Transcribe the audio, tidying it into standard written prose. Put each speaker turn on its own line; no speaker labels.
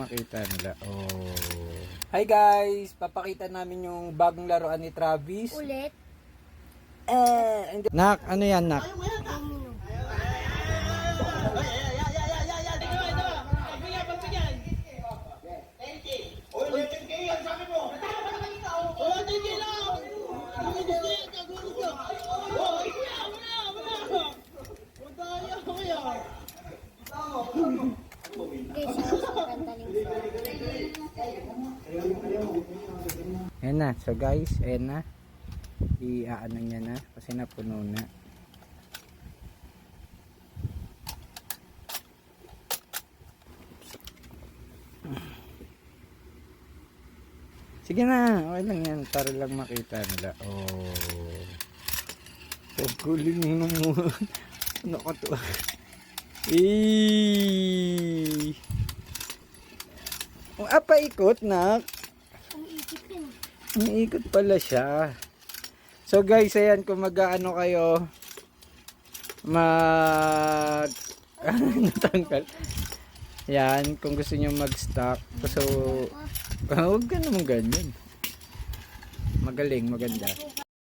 Makita nila. Oh.
Hi guys! Papakita namin yung bagong laruan ni Travis.
Ulit.
Nak, ano yan, Nak? Ayan na. So guys, ayan na. I-aano niya na kasi napuno na. Sige na, okay lang yan para lang makita nila. Oh. So guling mo. Ano ko to? Eh. Oh, paikot, Nak.
Umiikot yun.
Umiikot pala siya. So guys, ayan, kung mag-ano kayo, natanggal. Yan, kung gusto niyo mag-stock. So, huwag ka naman ganyan. Magaling, maganda.